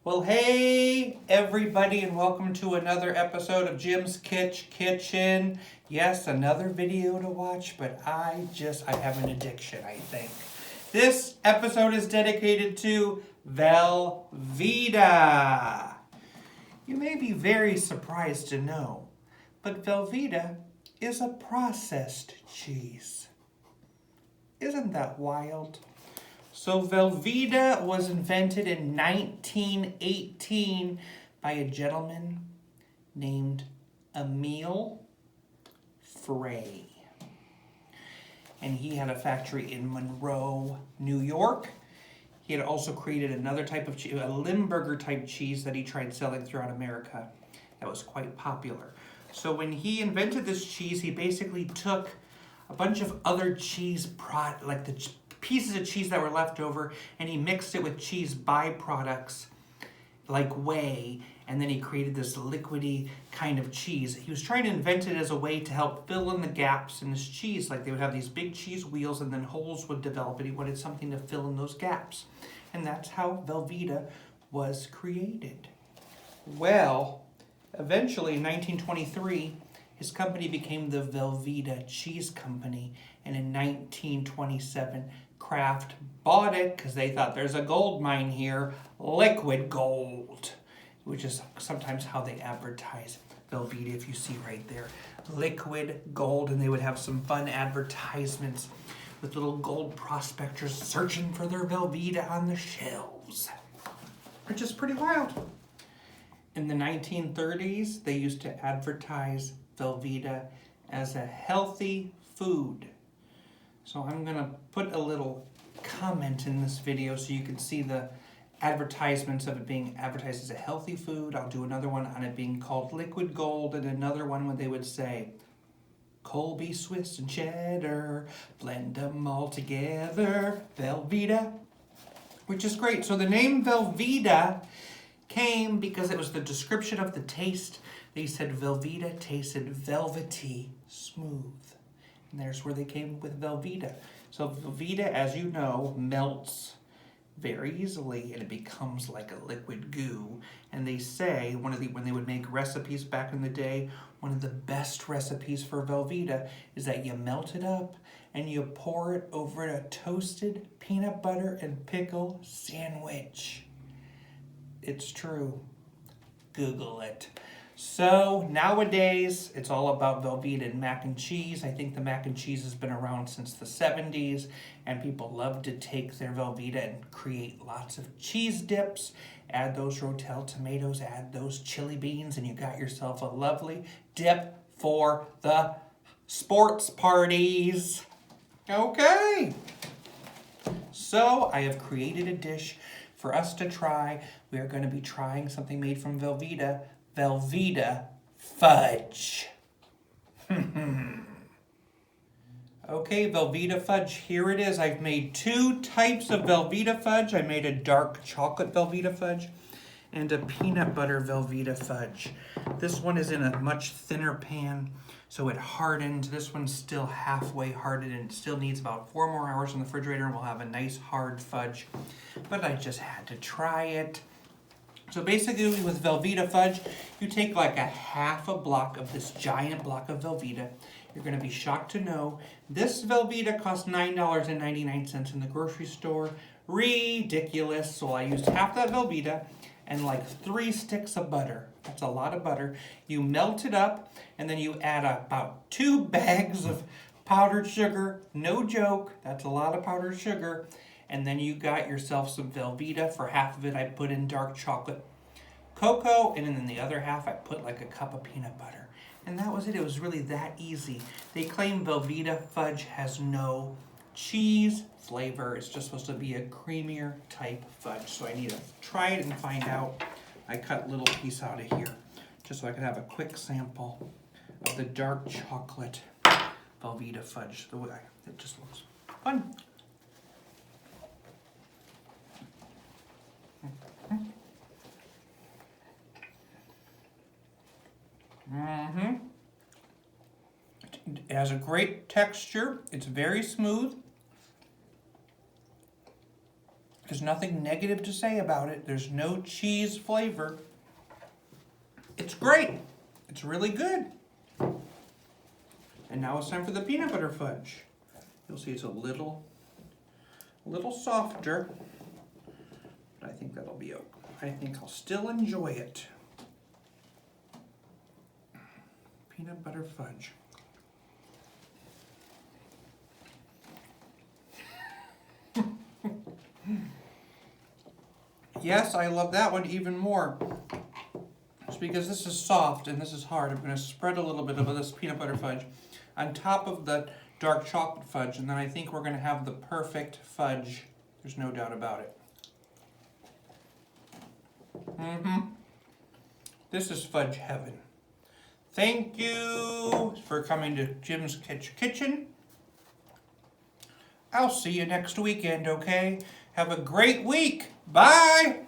Well, hey everybody, and welcome to another episode of Jim's Kitsch Kitchen. Yes, another video to watch, but I have an addiction, I think. This episode is dedicated to Velveeta. You may be very surprised to know, but Velveeta is a processed cheese. Isn't that wild? So Velveeta was invented in 1918 by a gentleman named Emil Frey. And he had a factory in Monroe, New York. He had also created another type of cheese, a Limburger type cheese that he tried selling throughout America. That was quite popular. So when he invented this cheese, he basically took a bunch of other cheese like the pieces of cheese that were left over, and he mixed it with cheese byproducts like whey, and then he created this liquidy kind of cheese. He was trying to invent it as a way to help fill in the gaps in this cheese. Like they would have these big cheese wheels and then holes would develop, and he wanted something to fill in those gaps. And that's how Velveeta was created. Well, eventually in 1923, his company became the Velveeta Cheese Company, and in 1927, Kraft bought it because they thought there's a gold mine here, liquid gold, which is sometimes how they advertise Velveeta, if you see right there, liquid gold, and they would have some fun advertisements with little gold prospectors searching for their Velveeta on the shelves, which is pretty wild. In the 1930s, they used to advertise Velveeta as a healthy food. So I'm going to put a little comment in this video so you can see the advertisements of it being advertised as a healthy food. I'll do another one on it being called liquid gold, and another one when they would say Colby, Swiss, and cheddar, blend them all together, Velveeta, which is great. So the name Velveeta came because it was the description of the taste. They said Velveeta tasted velvety smooth. And there's where they came with Velveeta. So Velveeta, as you know, melts very easily and it becomes like a liquid goo. And they say, when they would make recipes back in the day, one of the best recipes for Velveeta is that you melt it up and you pour it over a toasted peanut butter and pickle sandwich. It's true. Google it. So nowadays, it's all about Velveeta and mac and cheese. I think the mac and cheese has been around since the 70s, and people love to take their Velveeta and create lots of cheese dips. Add those Rotel tomatoes, add those chili beans, and you got yourself a lovely dip for the sports parties. Okay. So I have created a dish for us to try. We are going to be trying something made from Velveeta, Velveeta Fudge. Okay, Velveeta Fudge, here it is. I've made two types of Velveeta Fudge. I made a dark chocolate Velveeta Fudge and a peanut butter Velveeta Fudge. This one is in a much thinner pan, so it hardened. This one's still halfway hardened and it still needs about 4 more hours in the refrigerator and we'll have a nice hard fudge. But I just had to try it. So basically with Velveeta Fudge, you take like a half a block of this giant block of Velveeta. You're going to be shocked to know this Velveeta costs $9.99 in the grocery store. Ridiculous. So I used half that Velveeta and like 3 sticks of butter. That's a lot of butter. You melt it up and then you add about 2 bags of powdered sugar. No joke, that's a lot of powdered sugar. And then you got yourself some Velveeta. For half of it, I put in dark chocolate cocoa, and then the other half, I put like a cup of peanut butter. And that was it. It was really that easy. They claim Velveeta Fudge has no cheese flavor. It's just supposed to be a creamier type fudge. So I need to try it and find out. I cut a little piece out of here just so I could have a quick sample of the dark chocolate Velveeta Fudge. The way it just looks fun. It has a great texture. It's very smooth. There's nothing negative to say about it. There's no cheese flavor. It's great. It's really good. And now it's time for the peanut butter fudge. You'll see it's a little softer, but I think that'll be okay. I think I'll still enjoy it. Peanut butter fudge. Yes, I love that one even more. It's because this is soft and this is hard. I'm going to spread a little bit of this peanut butter fudge on top of the dark chocolate fudge, and then I think we're going to have the perfect fudge. There's no doubt about it. This is fudge heaven. Thank you for coming to Jim's Kitsch Kitchen. I'll see you next weekend, okay? Have a great week. Bye!